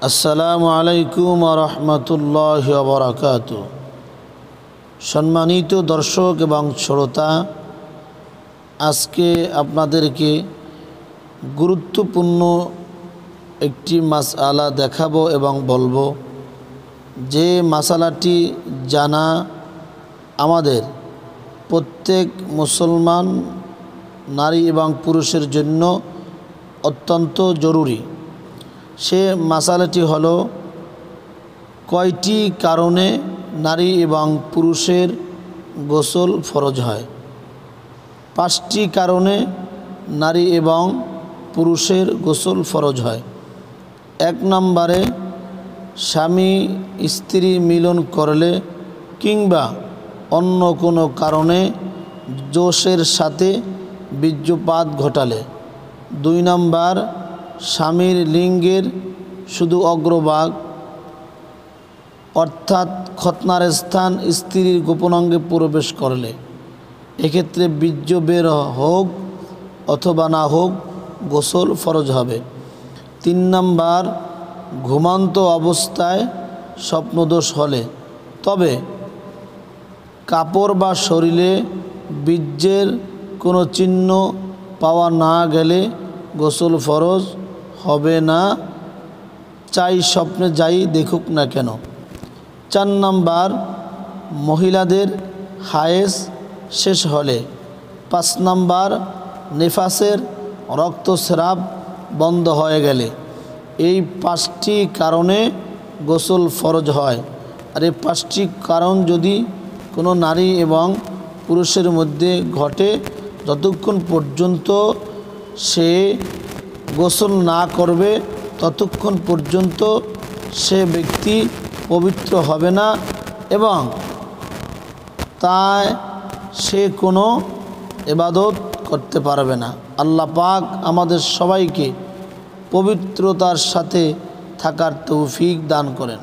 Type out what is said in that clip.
আসসালামু আলাইকুম ওয়া রাহমাতুল্লাহি ওয়া বারাকাতুহু। সম্মানিত দর্শক এবং শ্রোতা, আজকে আপনাদেরকে গুরুত্বপূর্ণ একটি মাসআলা দেখাবো এবং বলবো যে মাসালাটি জানা আমাদের প্রত্যেক মুসলমান নারী এবং পুরুষের জন্য অত্যন্ত জরুরি। সে মাসালাটি হলো, কয়টি কারণে নারী এবং পুরুষের গোসল ফরজ হয়? 5টি কারণে নারী এবং পুরুষের গোসল ফরজ হয়। 1 নম্বরে, স্বামী স্ত্রী মিলন করলে কিংবা অন্য কোনো কারণে জোশের সাথে বীর্যপাত ঘটালে। 2 নম্বর, স্বামীর লিঙ্গের শুধু অগ্রভাগ অর্থাৎ খতনার স্থান স্ত্রীর গোপনাঙ্গে প্রবেশ করলে, এক্ষেত্রে বীর্য বের হোক অথবা না হোক গোসল ফরজ হবে। 3 নম্বর, ঘুমন্ত অবস্থায় স্বপ্নদোষ হলে, তবে কাপড় বা শরীরে বীর্যের কোনো চিহ্ন পাওয়া না গেলে গোসল ফরজ হবে না, চাই স্বপ্নে যাই দেখুক না কেন। 4 নম্বর, মহিলাদের হায়েজ শেষ হলে। 5 নম্বর, নিফাসের রক্তস্রাব বন্ধ হয়ে গেলে। এই 5টি কারণে গোসল ফরজ হয়। আর এই 5টি কারণ যদি কোনো নারী এবং পুরুষের মধ্যে ঘটে, যতক্ষণ পর্যন্ত সে গোসল না করবে ততক্ষণ পর্যন্ত সে ব্যক্তি পবিত্র হবে না এবং তাই সে কোনো ইবাদত করতে পারবে না। আল্লাহ পাক আমাদের সবাইকে পবিত্রতার সাথে থাকার তৌফিক দান করেন।